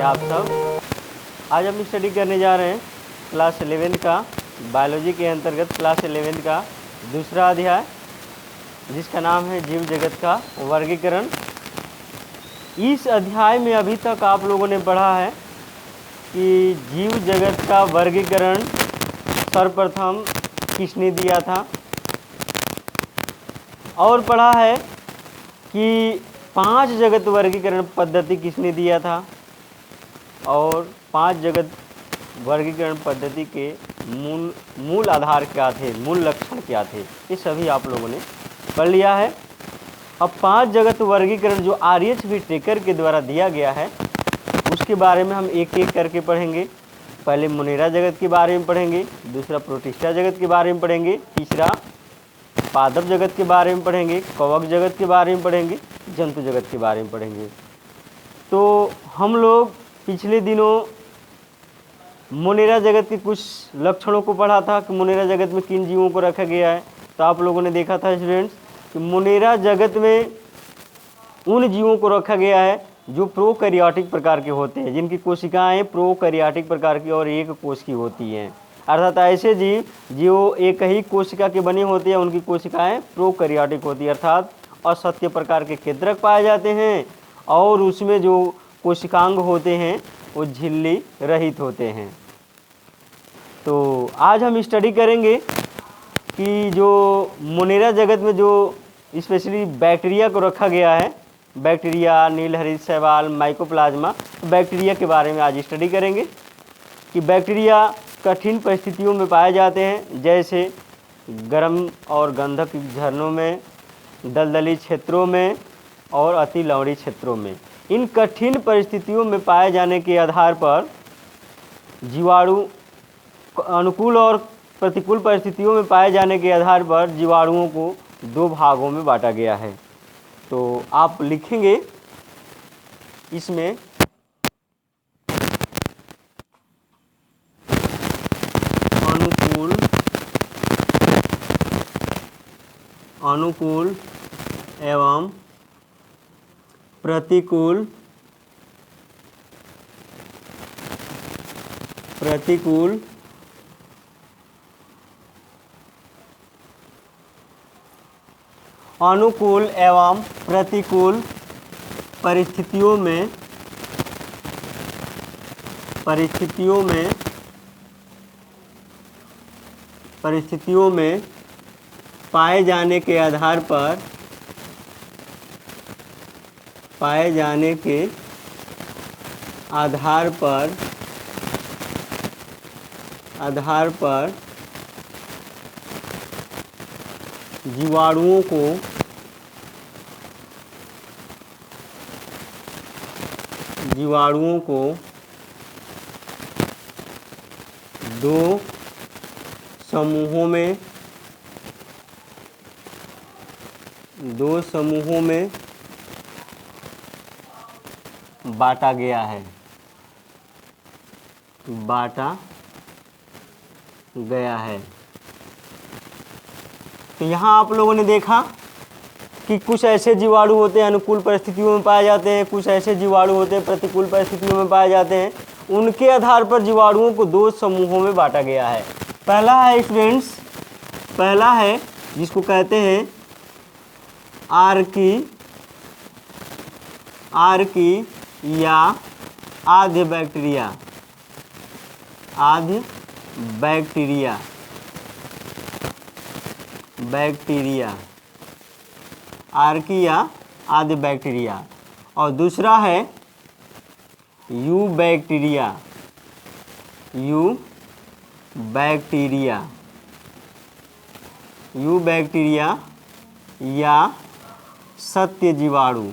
आप सब। आज हम स्टडी करने जा रहे हैं क्लास 11 का बायोलॉजी के अंतर्गत क्लास 11 का दूसरा अध्याय, जिसका नाम है जीव जगत का वर्गीकरण। इस अध्याय में अभी तक आप लोगों ने पढ़ा है कि जीव जगत का वर्गीकरण सर्वप्रथम किसने दिया था, और पढ़ा है कि 5 जगत वर्गीकरण पद्धति किसने दिया था, और 5 जगत वर्गीकरण पद्धति के मूल आधार क्या थे, मूल लक्षण क्या थे, ये सभी आप लोगों ने पढ़ लिया है। अब 5 जगत वर्गीकरण जो आर.एच. व्हिटेकर के द्वारा दिया गया है, उसके बारे में हम एक एक करके पढ़ेंगे। पहले मोनेरा जगत के बारे में पढ़ेंगे, दूसरा प्रोटिस्टा जगत के बारे में पढ़ेंगे, तीसरा पादप जगत के बारे में पढ़ेंगे, कवक जगत के बारे में पढ़ेंगे, जंतु जगत के बारे में पढ़ेंगे। तो हम लोग पिछले दिनों मोनेरा जगत के कुछ लक्षणों को पढ़ा था कि मोनेरा जगत में किन जीवों को रखा गया है। तो आप लोगों ने देखा था स्टूडेंट्स कि मोनेरा जगत में उन जीवों को रखा गया है जो प्रोकैरियोटिक प्रकार के होते हैं, जिनकी कोशिकाएं प्रोकैरियोटिक प्रकार की और एक कोश की होती हैं। अर्थात ऐसे जीव जो एक ही कोशिका के बने होते हैं, उनकी कोशिकाएं प्रोकैरियोटिक होती है, अर्थात असत्य प्रकार के केंद्रक पाए जाते हैं, और उसमें जो कोशिकांग होते हैं वो झिल्ली रहित होते हैं। तो आज हम स्टडी करेंगे कि जो मोनेरा जगत में जो स्पेशली बैक्टीरिया को रखा गया है, बैक्टीरिया, नीलहरित शैवाल, माइकोप्लाज्मा, बैक्टीरिया के बारे में आज स्टडी करेंगे कि बैक्टीरिया कठिन परिस्थितियों में पाए जाते हैं, जैसे गर्म और गंधक झरनों में, दलदली क्षेत्रों में और अति लवणीय क्षेत्रों में। इन कठिन परिस्थितियों में पाए जाने के आधार पर जीवाणु, अनुकूल और प्रतिकूल परिस्थितियों में पाए जाने के आधार पर जीवाणुओं को 2 भागों में बांटा गया है। तो आप लिखेंगे इसमें अनुकूल एवं प्रतिकूल अनुकूल एवं प्रतिकूल परिस्थितियों में पाए जाने के आधार पर जीवाणुओं को 2 समूहों में बांटा गया है। तो यहाँ आप लोगों ने देखा कि कुछ ऐसे जीवाणु होते हैं अनुकूल परिस्थितियों में पाए जाते हैं, कुछ ऐसे जीवाणु होते हैं प्रतिकूल परिस्थितियों में पाए जाते हैं। उनके आधार पर जीवाणुओं को 2 समूहों में बांटा गया है। पहला है स्टूडेंट्स, पहला है जिसको कहते हैं आर्की या आद्य बैक्टीरिया, आर्की या आद्य बैक्टीरिया, और दूसरा है यू बैक्टीरिया या सत्य जीवाणु,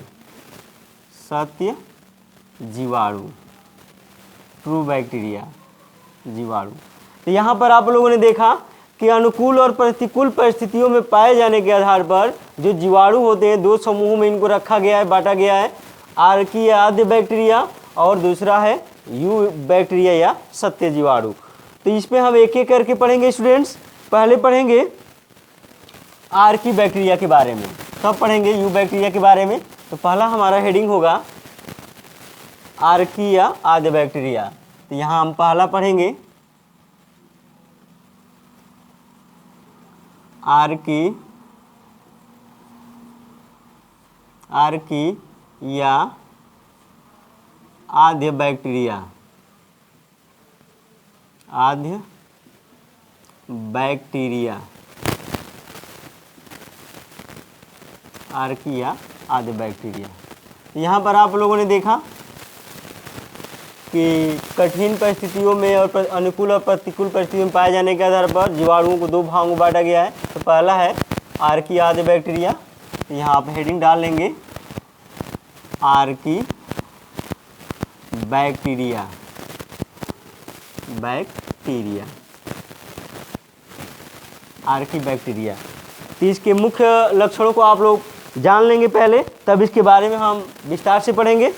ट्रू बैक्टीरिया जीवाणु। तो यहाँ पर आप लोगों ने देखा कि अनुकूल और प्रतिकूल परिस्थितियों में पाए जाने के आधार पर जो जीवाणु होते हैं 2 समूहों में इनको रखा गया है, बांटा गया है, आर्की या आद्य बैक्टीरिया, और दूसरा है यू बैक्टीरिया या सत्य जीवाणु। तो इसमें हम एक एक करके पढ़ेंगे स्टूडेंट्स। पहले पढ़ेंगे आर्की बैक्टीरिया के बारे में, तब पढ़ेंगे यू बैक्टीरिया के बारे में। तो पहला हमारा हेडिंग होगा आर्किया आदि बैक्टीरिया। तो यहाँ हम पहला पढ़ेंगे आर्की या आद्य बैक्टीरिया। आद्य बैक्टीरिया, आर्किया आद्य बैक्टीरिया। यहाँ पर आप लोगों ने देखा कि कठिन परिस्थितियों में और अनुकूल और प्रतिकूल परिस्थितियों में पाए जाने के आधार पर जीवाणुओं को 2 भागों में बांटा गया है। तो पहला है आर्की आद्य बैक्टीरिया। तो यहाँ आप हेडिंग डाल लेंगे आर्की बैक्टीरिया। Archie bacteria. तो इसके मुख्य लक्षणों को आप लोग जान लेंगे पहले, तब इसके बारे में हम विस्तार से पढ़ेंगे।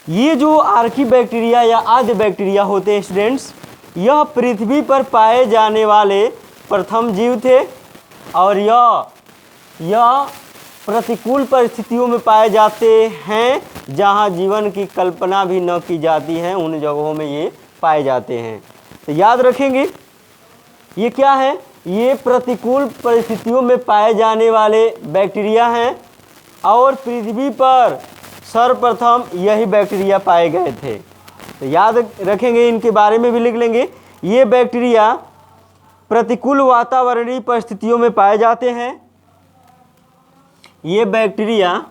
ये जो आर्की बैक्टीरिया या आद्य बैक्टीरिया होते हैं स्टूडेंट्स, यह पृथ्वी पर पाए जाने वाले प्रथम जीव थे और यह प्रतिकूल परिस्थितियों में पाए जाते हैं, जहां जीवन की कल्पना भी न की जाती है, उन जगहों में ये पाए जाते हैं। तो याद रखेंगे ये क्या है, ये प्रतिकूल परिस्थितियों में पाए जाने वाले बैक्टीरिया हैं और पृथ्वी पर सर्वप्रथम यही बैक्टीरिया पाए गए थे। तो याद रखेंगे, इनके बारे में भी लिख लेंगे। ये बैक्टीरिया प्रतिकूल वातावरणीय परिस्थितियों में पाए जाते हैं। ये बैक्टीरिया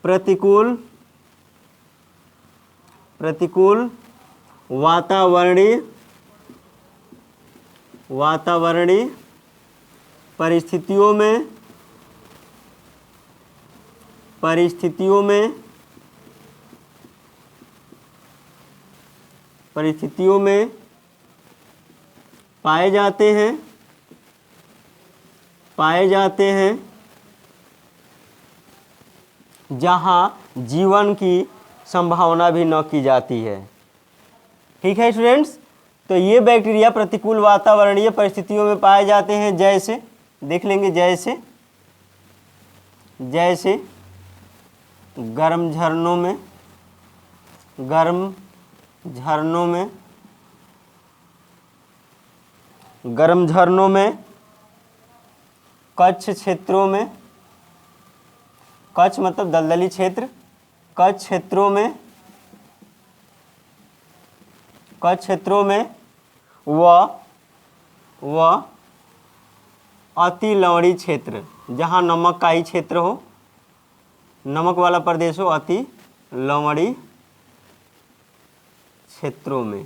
प्रतिकूल वातावरणीय परिस्थितियों में पाए जाते हैं जहां जीवन की संभावना भी न की जाती है। ठीक है स्टूडेंट्स, तो ये बैक्टीरिया प्रतिकूल वातावरणीय परिस्थितियों में पाए जाते हैं, जैसे देख लेंगे, जैसे गर्म झरनों में, कच्छ क्षेत्रों में, कच्छ मतलब दलदली क्षेत्र, कच्छ क्षेत्रों में व अति लवणीय क्षेत्र, जहाँ नमक का ही क्षेत्र हो, नमक वाला प्रदेश हो, अति लवणीय क्षेत्रों में।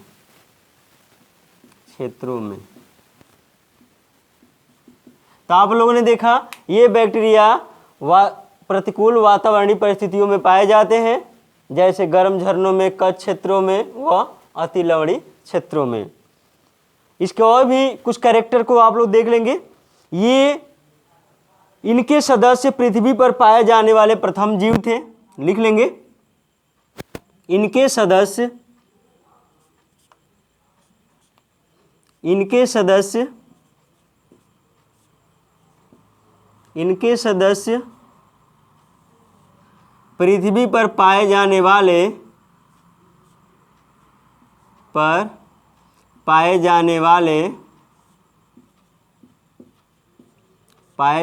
तो आप लोगों ने देखा ये बैक्टीरिया प्रतिकूल वातावरणीय परिस्थितियों में पाए जाते हैं, जैसे गर्म झरनों में, कच्छ क्षेत्रों में व अति लवणीय क्षेत्रों में। इसके और भी कुछ कैरेक्टर को आप लोग देख लेंगे। ये इनके सदस्य पृथ्वी पर पाए जाने वाले प्रथम जीव थे, लिख लेंगे। इनके सदस्य पृथ्वी पर पाए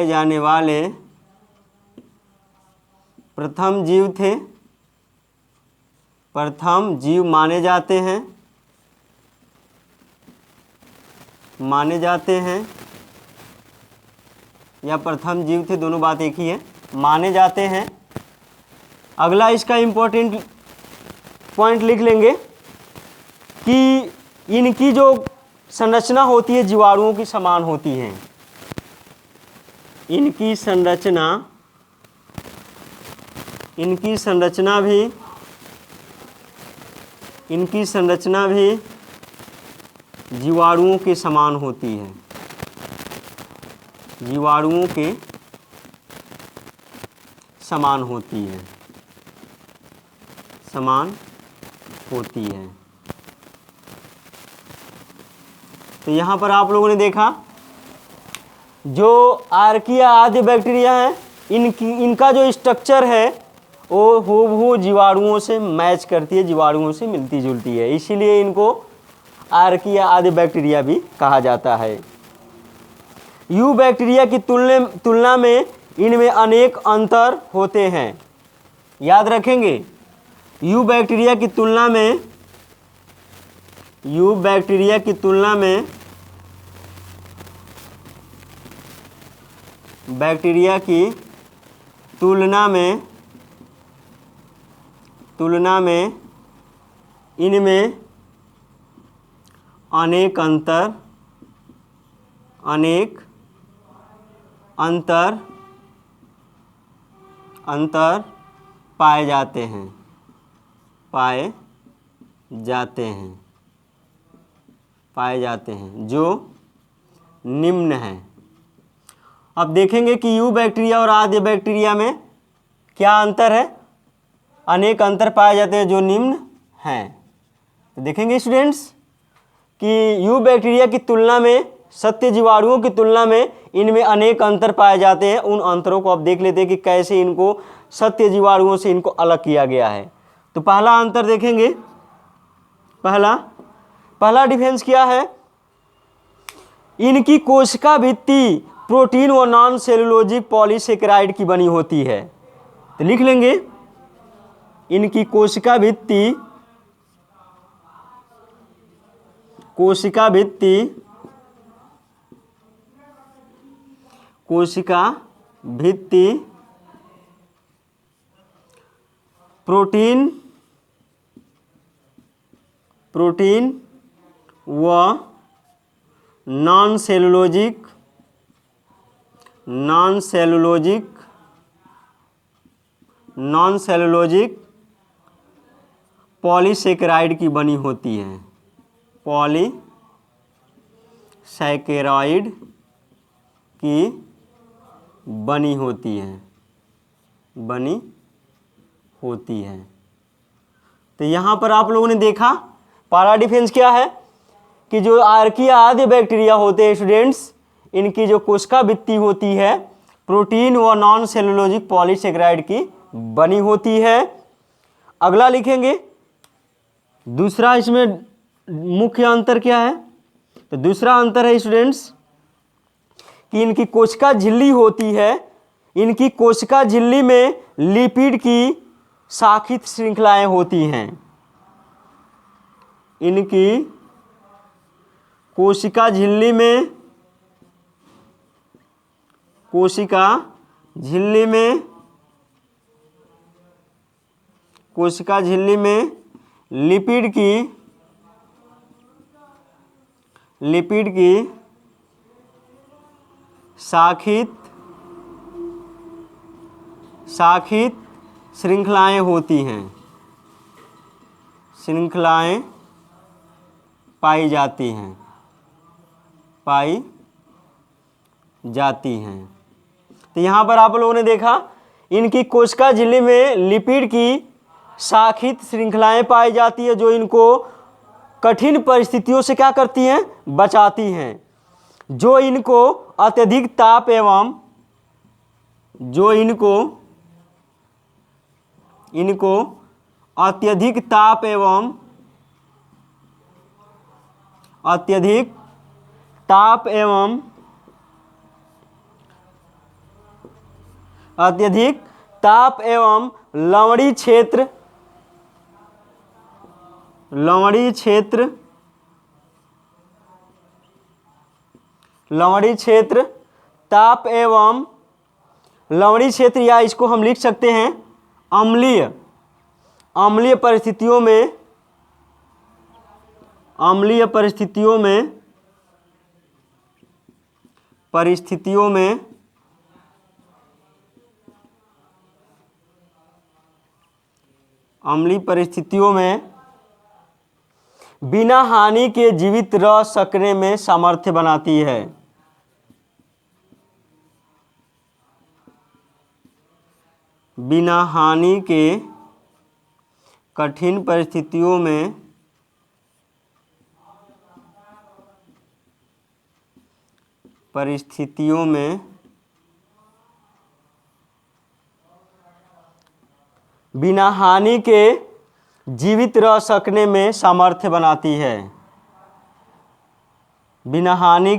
जाने वाले प्रथम जीव थे, प्रथम जीव माने जाते हैं या प्रथम जीव थे, दोनों बात एक ही है, माने जाते हैं। अगला इसका इम्पोर्टेंट पॉइंट लिख लेंगे कि इनकी जो संरचना होती है जीवाणुओं की समान होती है। इनकी संरचना भी जीवाणुओं के समान होती है। जीवाणुओं के समान होती है। तो यहाँ पर आप लोगों ने देखा जो आर्किया आदि बैक्टीरिया हैं, इनका जो स्ट्रक्चर है वो हूबहू जीवाणुओं से मैच करती है, जीवाणुओं से मिलती जुलती है, इसीलिए इनको आर्किया आदि बैक्टीरिया भी कहा जाता है। यू बैक्टीरिया की तुलना में इनमें अनेक अंतर होते हैं। याद रखेंगे, यू बैक्टीरिया की तुलना में इनमें अनेक अंतर पाए जाते हैं जो निम्न है। अब देखेंगे कि यू बैक्टीरिया और आद्य बैक्टीरिया में क्या अंतर है। अनेक अंतर पाए जाते हैं जो निम्न हैं। तो देखेंगे स्टूडेंट्स कि यू बैक्टीरिया की तुलना में, सत्य जीवाणुओं की तुलना में इनमें अनेक अंतर पाए जाते हैं। उन अंतरों को अब देख लेते हैं कि कैसे इनको सत्य जीवाणुओं से इनको अलग किया गया है। तो पहला अंतर देखेंगे, पहला डिफरेंस क्या है, इनकी कोशिका भित्ति प्रोटीन व नॉन सेलुलोजिक पॉलीसेकेराइड की बनी होती है। तो लिख लेंगे, इनकी कोशिका भित्ति प्रोटीन व नॉन सेलुलोजिक पॉलीसेकेराइड की बनी होती है। पॉलीसेकेराइड की बनी होती है। तो यहाँ पर आप लोगों ने देखा पहला डिफरेंस क्या है कि जो आर्किया आदि बैक्टीरिया होते हैं स्टूडेंट्स, इनकी जो कोशिका भित्ति होती है प्रोटीन व नॉन सेलुलोजिक पॉलीसेकेराइड की बनी होती है। अगला लिखेंगे, दूसरा इसमें मुख्य अंतर क्या है। तो दूसरा अंतर है स्टूडेंट्स कि इनकी कोशिका झिल्ली होती है, इनकी कोशिका झिल्ली में लिपिड की शाखित श्रृंखलाएं होती हैं। इनकी कोशिका झिल्ली में लिपिड की शाखित श्रृंखलाएं होती हैं, श्रृंखलाएं पाई जाती हैं। तो यहाँ पर आप लोगों ने देखा इनकी कोशिका झिल्ली में लिपिड की शाखित श्रृंखलाएं पाई जाती है जो इनको कठिन परिस्थितियों से क्या करती हैं, बचाती हैं, जो इनको अत्यधिक ताप एवं अत्यधिक ताप एवं लवणीय क्षेत्र या इसको हम लिख सकते हैं अम्लीय परिस्थितियों में बिना हानि के जीवित रह सकने में सामर्थ्य बनाती है। बिना हानि के कठिन परिस्थितियों में परिस्थितियों में बिना हानि के जीवित रह सकने में सामर्थ्य बनाती है। बिना हानि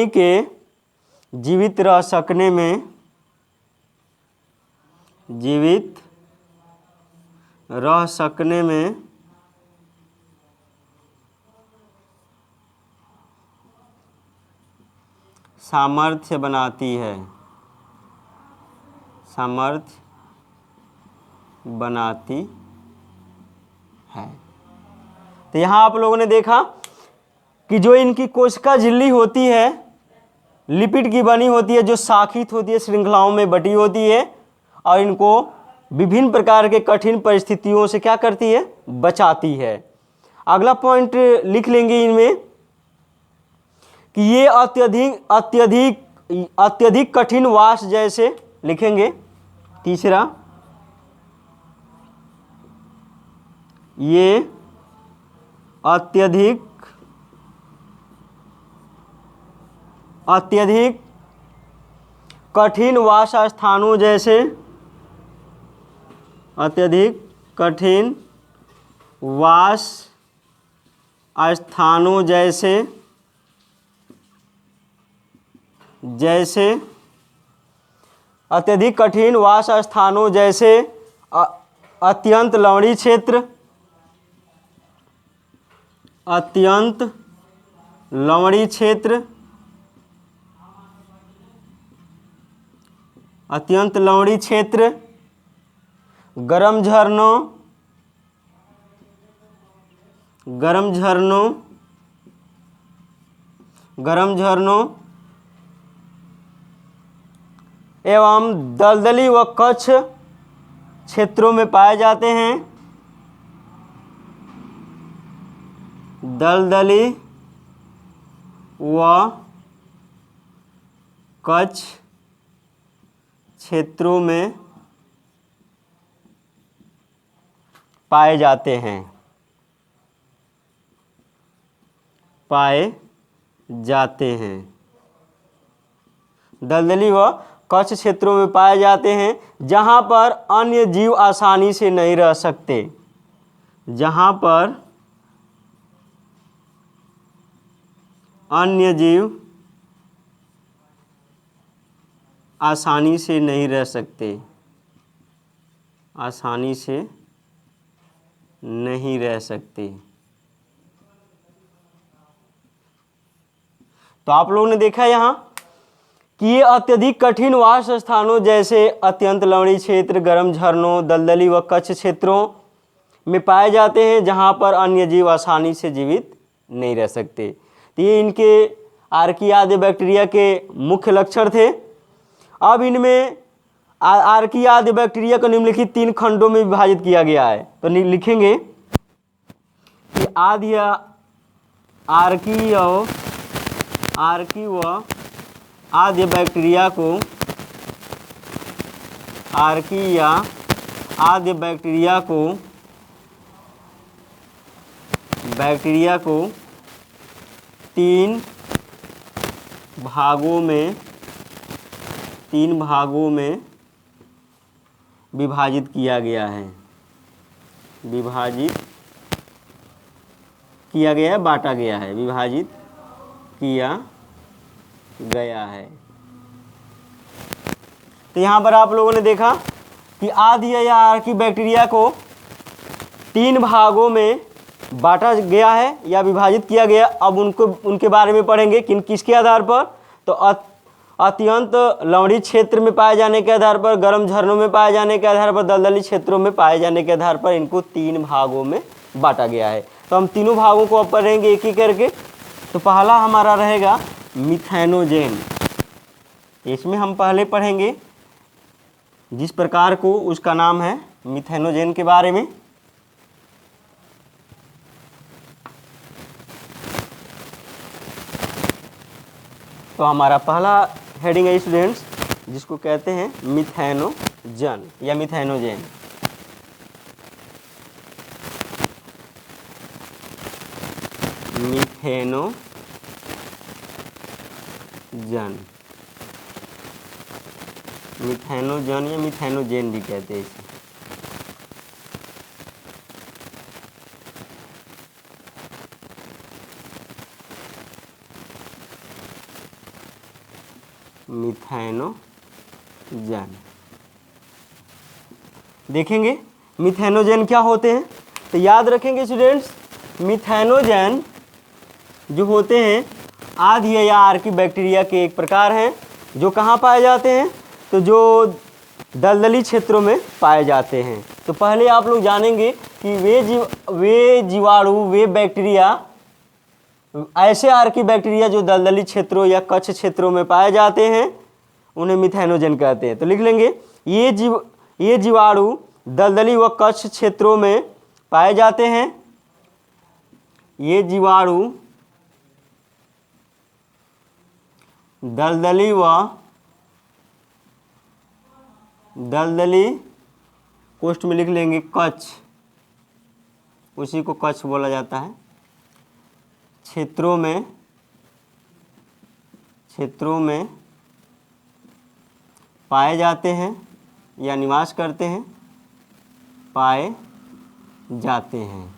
के जीवित रह सकने में सामर्थ्य बनाती है। तो यहाँ आप लोगों ने देखा कि जो इनकी कोशिका झिल्ली होती है, लिपिड की बनी होती है, जो शाखित होती है, श्रृंखलाओं में बटी होती है, और इनको विभिन्न प्रकार के कठिन परिस्थितियों से क्या करती है, बचाती है। अगला पॉइंट लिख लेंगे इनमें कि ये अत्यधिक कठिन वाष्प जैसे लिखेंगे। तीसरा, ये अत्यधिक कठिन वाष्प स्थानों जैसे अत्यंत लवणीय क्षेत्र, गर्म झरनों एवं दलदली व कच्छ क्षेत्रों में पाए जाते हैं। दलदली व कच्छ क्षेत्रों में पाए जाते हैं। दलदली व कच्छ क्षेत्रों में पाए जाते हैं, जहां पर अन्य जीव आसानी से नहीं रह सकते। आसानी से नहीं रह सकते। तो आप लोगों ने देखा यहाँ कि ये अत्यधिक कठिन वाष्प स्थानों जैसे अत्यंत लवणीय क्षेत्र, गर्म झरनों, दलदली व कच्छ क्षेत्रों में पाए जाते हैं, जहां पर अन्य जीव आसानी से जीवित नहीं रह सकते। तो ये इनके आर्कियादे बैक्टीरिया के मुख्य लक्षण थे। अब इनमें आर्कियादे बैक्टीरिया को निम्नलिखित 3 खंडों में विभाजित किया गया है। तो लिखेंगे कि आद्य बैक्टीरिया को 3 भागों में विभाजित किया गया है। बांटा गया है, विभाजित किया गया है। तो यहाँ पर आप लोगों ने देखा कि आद्य या आर्की बैक्टीरिया को 3 भागों में बांटा गया है या विभाजित किया गया। अब उनके बारे में पढ़ेंगे किसके आधार पर। तो अत्यंत लवणीय क्षेत्र में पाए जाने के आधार पर, गर्म झरनों में पाए जाने के आधार पर, दलदली क्षेत्रों में पाए जाने के आधार पर इनको 3 भागों में बांटा गया है। तो हम तीनों भागों को अब पढ़ेंगे एक एक करके। तो पहला हमारा रहेगा मिथेनोजेन। इसमें हम पहले पढ़ेंगे जिस प्रकार को, उसका नाम है मिथेनोजेन के बारे में। तो हमारा पहला हेडिंग है स्टूडेंट्स, जिसको कहते हैं मिथेनोजन या मिथेनोजेन। मिथेनोजन या मिथेनोजेन भी कहते हैं इसे। मिथेनोजन देखेंगे मिथेनोजन क्या होते हैं, तो याद रखेंगे स्टूडेंट्स, मिथेनोजन जो होते हैं आधी या आर्की बैक्टीरिया के एक प्रकार हैं, जो कहाँ पाए जाते हैं, तो जो दलदली क्षेत्रों में पाए जाते हैं। तो पहले आप लोग जानेंगे कि वे जीवाणु, वे बैक्टीरिया, ऐसे आर्की बैक्टीरिया जो दलदली क्षेत्रों या कच्छ क्षेत्रों में पाए जाते हैं, उन्हें मिथेनोजन कहते हैं। तो लिख लेंगे, ये जीवाणु दलदली व कच्छ क्षेत्रों में पाए जाते हैं। ये जीवाणु दलदली कोष्ठ में लिख लेंगे कच्छ, उसी को कच्छ बोला जाता है, क्षेत्रों में पाए जाते हैं या निवास करते हैं, पाए जाते हैं।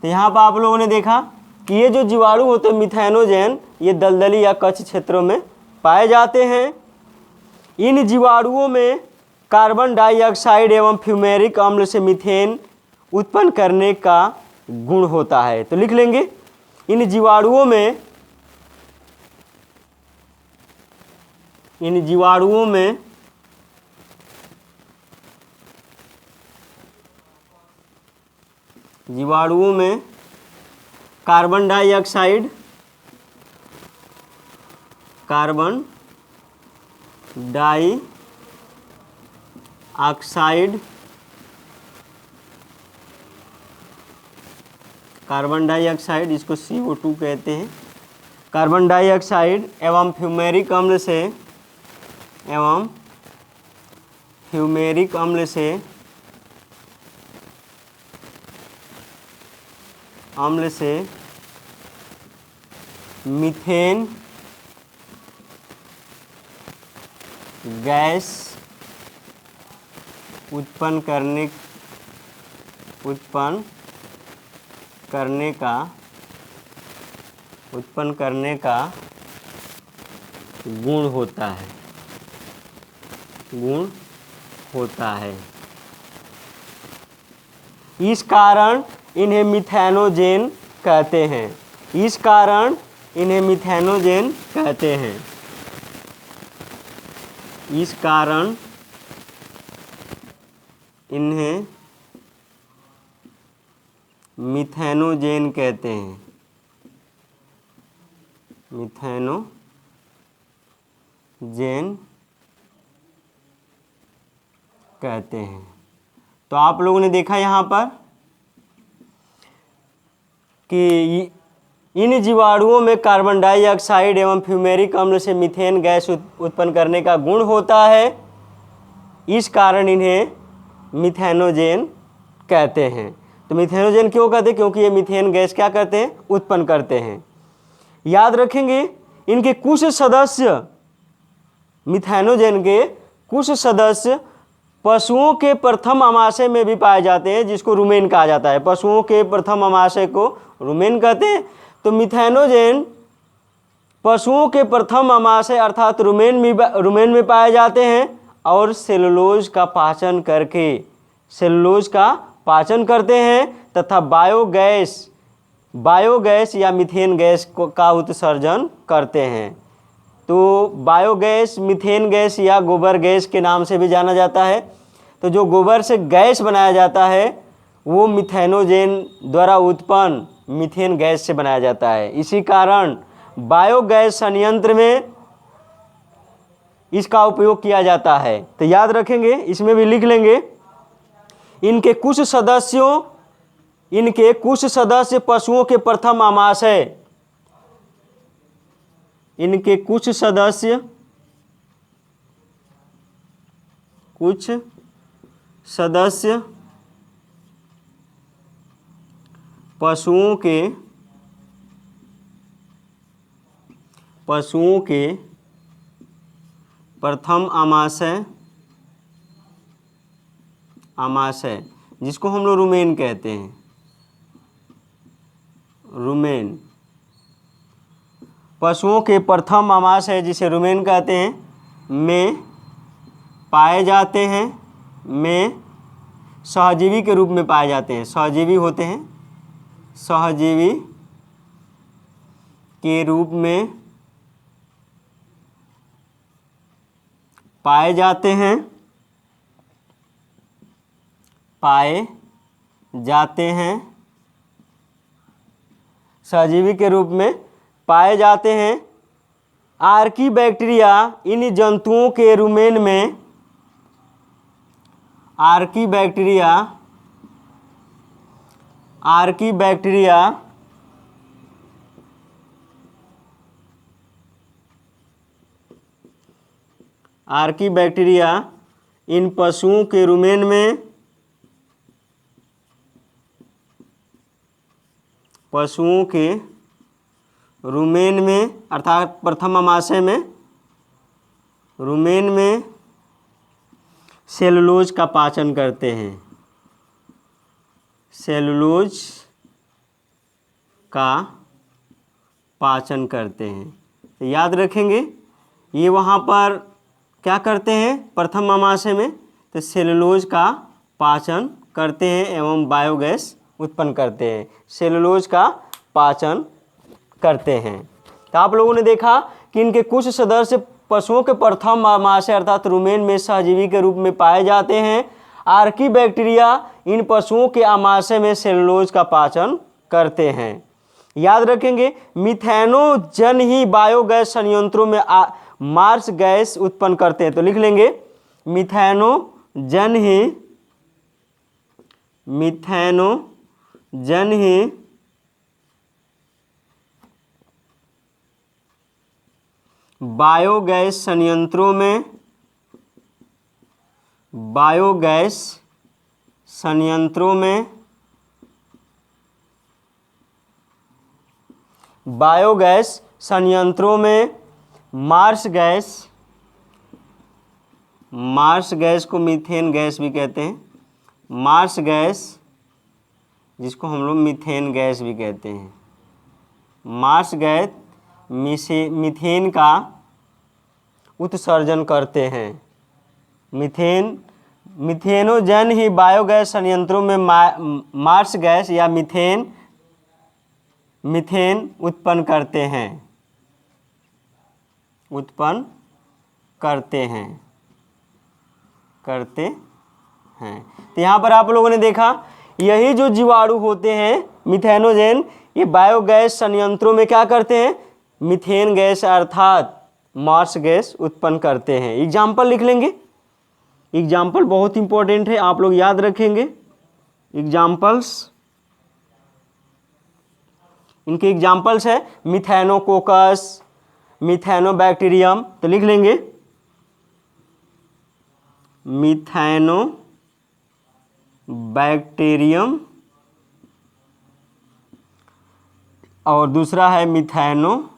तो यहाँ पर आप लोगों ने देखा कि ये जो जीवाणु होते हैं मिथेनोजन, ये दलदली या कच्छ क्षेत्रों में पाए जाते हैं। इन जीवाणुओं में कार्बन डाइऑक्साइड एवं फ्यूमेरिक अम्ल से मीथेन उत्पन्न करने का गुण होता है। तो लिख लेंगे, इन जीवाणुओं में कार्बन डाइऑक्साइड इसको CO2 कहते हैं, कार्बन डाइऑक्साइड एवं फ्यूमेरिक अम्ल से मीथेन गैस उत्पन्न करने का गुण होता है। इस कारण इन्हें मिथेनोजेन कहते हैं। तो आप लोगों ने देखा यहाँ पर कि इन जीवाणुओं में कार्बन डाइऑक्साइड एवं फ्यूमेरिक अम्ल से मीथेन गैस उत्पन्न करने का गुण होता है। इस कारण इन्हें मिथेनोजेन कहते हैं। तो मिथेनोजेन क्यों कहते हैं? क्योंकि ये मीथेन गैस क्या करते हैं? उत्पन्न करते हैं। याद रखेंगे, इनके कुछ सदस्य, मिथेनोजेन के कुछ सदस्य पशुओं के प्रथम अमाशय में भी पाए जाते हैं, जिसको रुमेन कहा जाता है। पशुओं के प्रथम अमाशय को रुमेन कहते हैं। तो मिथेनोजेन पशुओं के प्रथम अमाशय अर्थात रुमेन में पाए जाते हैं और सेलुलोज का पाचन करते हैं तथा बायोगैस या मीथेन गैस का उत्सर्जन करते हैं। तो बायोगैस मीथेन गैस या गोबर गैस के नाम से भी जाना जाता है। तो जो गोबर से गैस बनाया जाता है वो मिथेनोजेन द्वारा उत्पन्न मीथेन गैस से बनाया जाता है। इसी कारण बायोगैस संयंत्र में इसका उपयोग किया जाता है। तो याद रखेंगे, इसमें भी लिख लेंगे, इनके कुछ सदस्य पशुओं के प्रथम अमाशय, इनके कुछ सदस्य पशुओं के पशुओं के प्रथम आमाशय जिसको हम लोग रुमेन कहते हैं, रुमेन, पशुओं के प्रथम आमाशय जिसे रुमेन कहते हैं, में पाए जाते हैं, में सहजीवी के रूप में पाए जाते हैं, सहजीवी होते हैं, सहजीवी के रूप में पाए जाते हैं, पाए जाते हैं, सहजीवी के रूप में पाए जाते हैं। आर्कीबैक्टीरिया इन जंतुओं के रुमेन में, आर्कीबैक्टीरिया इन पशुओं के रुमेन में, पशुओं के रुमेन में अर्थात प्रथम आमाशय में, रुमेन में सेलुलोज का पाचन करते हैं, सेलुलोज का पाचन करते हैं। तो याद रखेंगे ये वहाँ पर क्या करते हैं प्रथम आमाशय में, तो सेलुलोज का पाचन करते हैं एवं बायोगैस उत्पन्न करते हैं, सेलुलोज का पाचन करते हैं। तो आप लोगों ने देखा कि इनके कुछ सदस्य पशुओं के प्रथम आमाशय अर्थात रुमेन में सहजीवी के रूप में पाए जाते हैं। आर्कीबैक्टीरिया इन पशुओं के आमाशय में सेलुलोज का पाचन करते हैं। याद रखेंगे मिथेनोजन ही बायोगैस संयंत्रों में मार्स गैस उत्पन्न करते हैं। तो लिख लेंगे मिथेनोजन ही बायोगैस संयंत्रों में, बायोगैस संयंत्रों में, बायोगैस संयंत्रों में मार्स गैस को मीथेन गैस भी कहते हैं, मार्स गैस जिसको हम लोग मीथेन गैस भी कहते हैं, मार्स गैस मीथेन का उत्सर्जन करते हैं। मिथेनोजन ही बायोगैस संयंत्रों में मार्स गैस या मीथेन उत्पन्न करते हैं, उत्पन्न करते हैं। तो यहाँ पर आप लोगों ने देखा यही जो जीवाणु होते हैं मिथेनोजन, ये बायोगैस संयंत्रों में क्या करते हैं, मीथेन गैस अर्थात मार्स गैस उत्पन्न करते हैं। एग्जाम्पल लिख लेंगे, एग्जाम्पल बहुत इंपॉर्टेंट है, आप लोग याद रखेंगे एग्जाम्पल्स। इनके एग्जाम्पल्स है मिथेनोकोकस, मिथेनोबैक्टीरियम। तो लिख लेंगे मिथेनोबैक्टीरियम और दूसरा है मिथेनोकोकस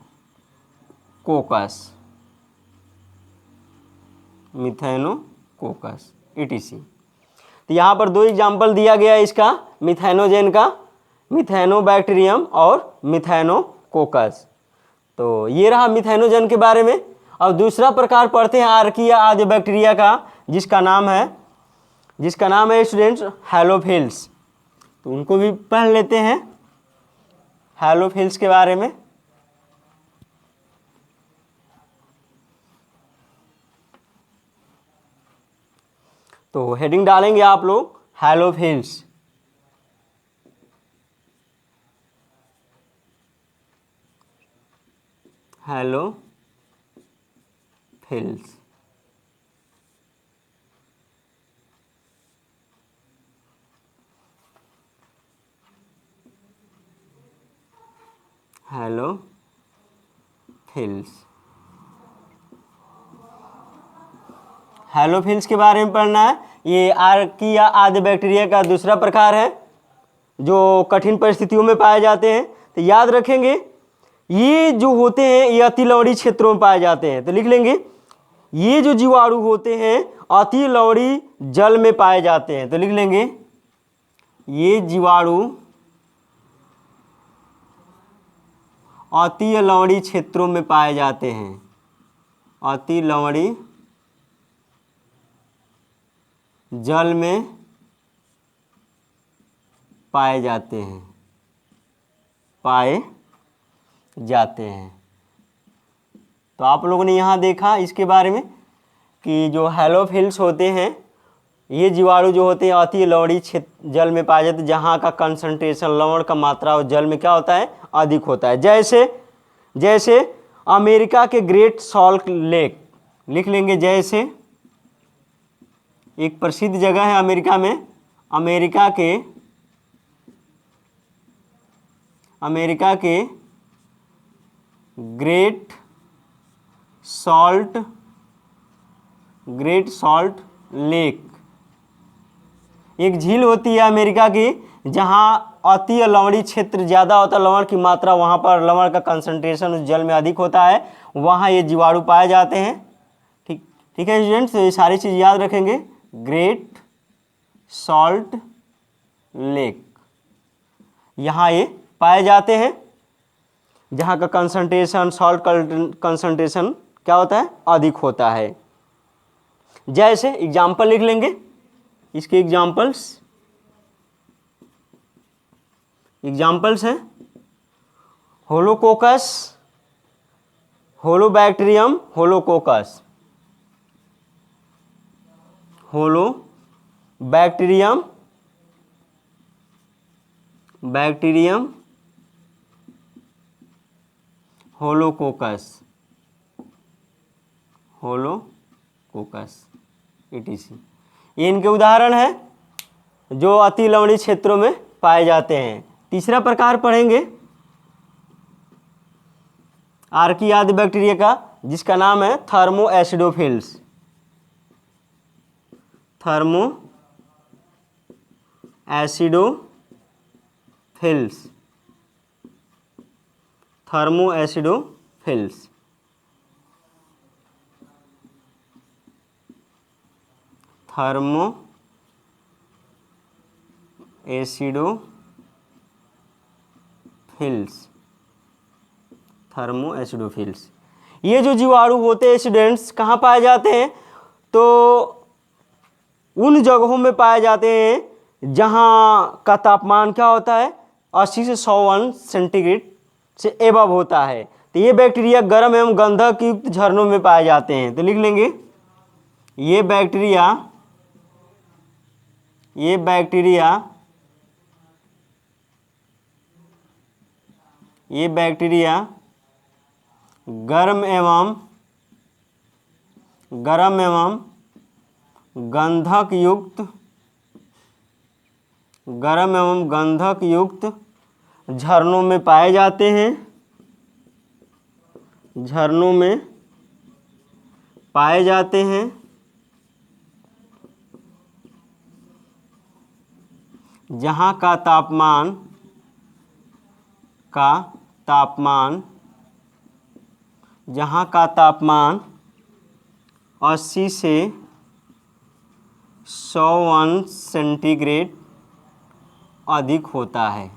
ETC। तो यहाँ पर दो एग्जाम्पल दिया गया है इसका, मिथेनोजन का, मिथेनोबैक्टीरियम और मिथेनोकोकस। तो ये रहा मिथेनोजन के बारे में। और दूसरा प्रकार पढ़ते हैं आर्किया आदि बैक्टीरिया का, जिसका नाम है स्टूडेंट्स हैलोफिल्स। तो उनको भी पढ़ लेते हैं, हैलोफिल्स के बारे में। तो हेडिंग डालेंगे आप लोग हैलोफिल्स। हैलोफिल्स हैलोफिल्स के बारे में पढ़ना है। ये आर्किया आदि बैक्टीरिया का दूसरा प्रकार है जो कठिन परिस्थितियों में पाए जाते हैं। तो याद रखेंगे ये जो होते हैं ये अति लवणीय क्षेत्रों में पाए जाते हैं। तो लिख लेंगे ये जो जीवाणु होते हैं अति लवणीय जल में पाए जाते हैं। तो लिख लेंगे ये जीवाणु अति लवणीय क्षेत्रों में पाए जाते हैं। अति लवणीय जल में पाए जाते हैं, पाए जाते हैं। तो आप लोगों ने यहाँ देखा इसके बारे में कि जो हैलोफिल्स होते हैं ये जीवाणु जो होते हैं अति लवणीय क्षेत्र जल में पाए जाते हैं, जहाँ का कंसंट्रेशन लवण का मात्रा और जल में क्या होता है अधिक होता है। जैसे अमेरिका के ग्रेट सॉल्ट लेक, लिख लेंगे जैसे एक प्रसिद्ध जगह है अमेरिका में, अमेरिका के ग्रेट सॉल्ट लेक एक झील होती है अमेरिका की, जहाँ अति लवणीय क्षेत्र ज़्यादा होता है, लवण की मात्रा वहाँ पर लवण का कंसंट्रेशन उस जल में अधिक होता है, वहाँ ये जीवाणु पाए जाते हैं। ठीक है स्टूडेंट्स, तो ये सारी चीज़ याद रखेंगे। ग्रेट सॉल्ट लेक यहाँ ये पाए जाते हैं, जहाँ का कंसंट्रेशन सॉल्ट कंसंट्रेशन क्या होता है अधिक होता है। जैसे एग्जाम्पल लिख लेंगे, इसके एग्जाम्पल्स हैं होलोकोकस, होलोबैक्टीरियम, होलोकोकस, होलोबैक्टीरियम, बैक्टीरियम, होलोकोकस, etc। ये इनके उदाहरण हैं जो अति लवणीय क्षेत्रों में पाए जाते हैं। तीसरा प्रकार पढ़ेंगे आर्की आदि बैक्टीरिया का, जिसका नाम है थर्मोएसिडोफिल्स। थर्मोएसिडोफिल्स थर्मोएसिडोफिल्स ये जो जीवाणु होते हैं स्टूडेंट्स कहाँ पाए जाते हैं? तो उन जगहों में पाए जाते हैं जहाँ का तापमान क्या होता है 80 से 101 सेंटीग्रेड से एबव होता है। तो ये बैक्टीरिया गर्म एवं गंधक युक्त झरनों में पाए जाते हैं। तो लिख लेंगे ये बैक्टीरिया गर्म एवं गंधक युक्त झरनों में पाए जाते हैं, जहाँ का तापमान 80 से 101 सेंटीग्रेड अधिक होता है।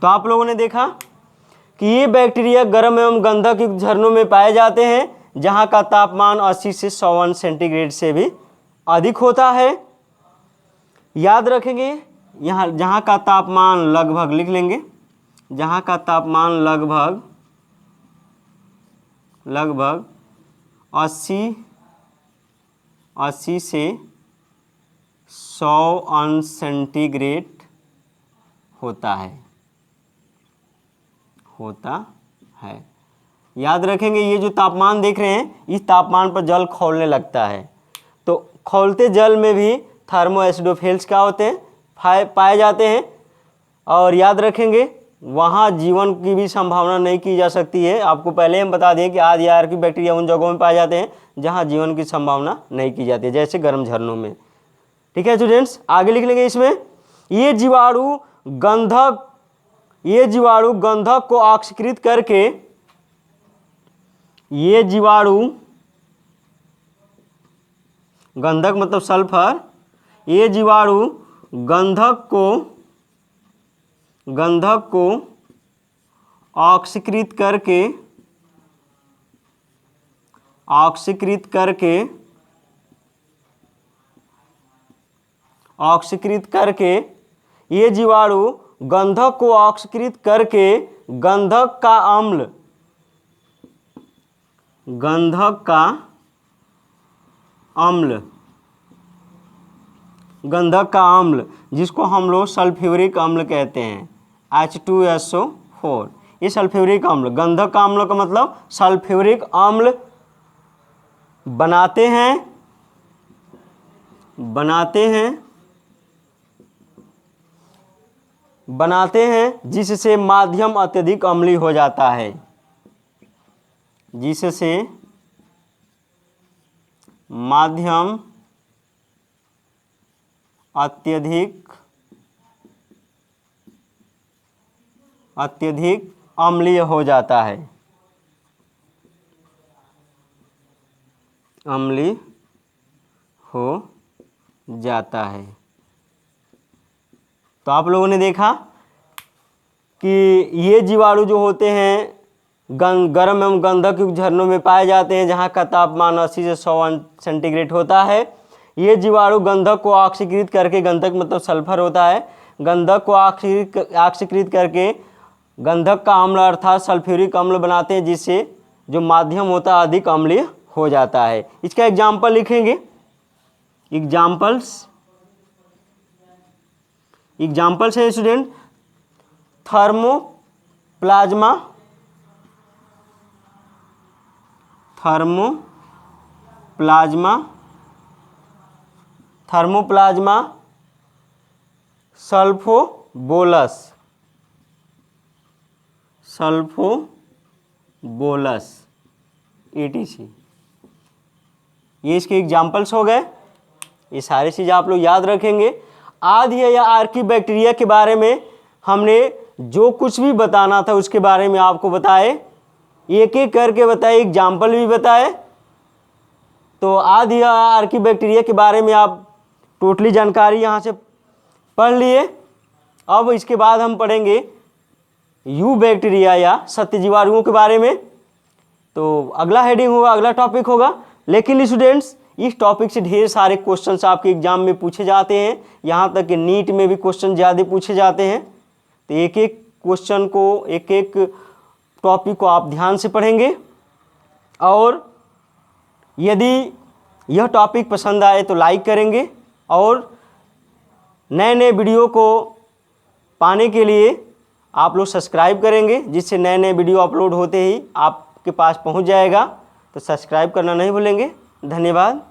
तो आप लोगों ने देखा कि ये बैक्टीरिया गर्म एवं गंधक युक्त झरनों में पाए जाते हैं जहाँ का तापमान 80 से 101 सेंटीग्रेड से भी अधिक होता है। याद रखेंगे यहाँ जहाँ का तापमान लगभग लिख लेंगे, जहाँ का तापमान लगभग 80 से 101 सेंटीग्रेड होता है। याद रखेंगे ये जो तापमान देख रहे हैं इस तापमान पर जल खौलने लगता है। तो खौलते जल में भी थर्मोएसिडोफिल्स क्या होते हैं पाए जाते हैं। और याद रखेंगे वहाँ जीवन की भी संभावना नहीं की जा सकती है। आपको पहले हम बता दें कि आदि आर्की बैक्टीरिया उन जगहों में पाए जाते हैं जहाँ जीवन की संभावना नहीं की जाती है, जैसे गर्म झरनों में। ठीक है स्टूडेंट्स, आगे लिख लेंगे इसमें, ये जीवाणु गंधक को ऑक्सीकृत करके, ये जीवाणु, गंधक मतलब सल्फर, ये जीवाणु गंधक को ऑक्सीकृत करके ये जीवाणु गंधक को ऑक्सीकृत करके गंधक का अम्ल जिसको हम लोग सल्फ्यूरिक अम्ल कहते हैं, H2SO4, ये सल्फ्यूरिक अम्ल, गंधक का अम्ल का मतलब सल्फ्यूरिक अम्ल बनाते हैं जिससे माध्यम अत्यधिक अम्लीय हो जाता है, जिससे माध्यम अत्यधिक अम्लीय हो जाता है, अम्लीय हो जाता है। तो आप लोगों ने देखा कि ये जीवाणु जो होते हैं गर्म एवं गंधक युक्त झरनों में पाए जाते हैं, जहाँ का तापमान 80 से 100 सेंटीग्रेड होता है। ये जीवाणु गंधक को ऑक्सीकृत करके, गंधक मतलब सल्फर होता है, गंधक को ऑक्सीकृत करके गंधक का अम्ल अर्थात सल्फ्यूरिक अम्ल बनाते हैं, जिससे जो माध्यम होता है अधिक अम्लीय हो जाता है। इसका एग्जाम्पल लिखेंगे, एग्जाम्पल्स है स्टूडेंट, थर्मोप्लाज्मा, सल्फोबोलस ETC, ये इसके एग्जाम्पल्स हो गए। ये सारी चीज़ आप लोग याद रखेंगे। आर्किया या आर्की बैक्टीरिया के बारे में हमने जो कुछ भी बताना था उसके बारे में आपको बताए, एक एक करके बताए, एग्जाम्पल भी बताए। तो आर्किया आर्की बैक्टीरिया के बारे में आप टोटली जानकारी यहाँ से पढ़ लिए। अब इसके बाद हम पढ़ेंगे यू बैक्टीरिया या सत्य जीवाणुओं के बारे में। तो अगला हेडिंग होगा, अगला टॉपिक होगा। लेकिन स्टूडेंट्स, इस टॉपिक से ढेर सारे क्वेश्चंस आपके एग्जाम में पूछे जाते हैं, यहाँ तक कि नीट में भी क्वेश्चन ज़्यादा पूछे जाते हैं। तो एक एक क्वेश्चन को, एक एक टॉपिक को आप ध्यान से पढ़ेंगे। और यदि यह टॉपिक पसंद आए तो लाइक करेंगे, और नए नए वीडियो को पाने के लिए आप लोग सब्सक्राइब करेंगे, जिससे नए नए वीडियो अपलोड होते ही आपके पास पहुंच जाएगा। तो सब्सक्राइब करना नहीं भूलेंगे। धन्यवाद।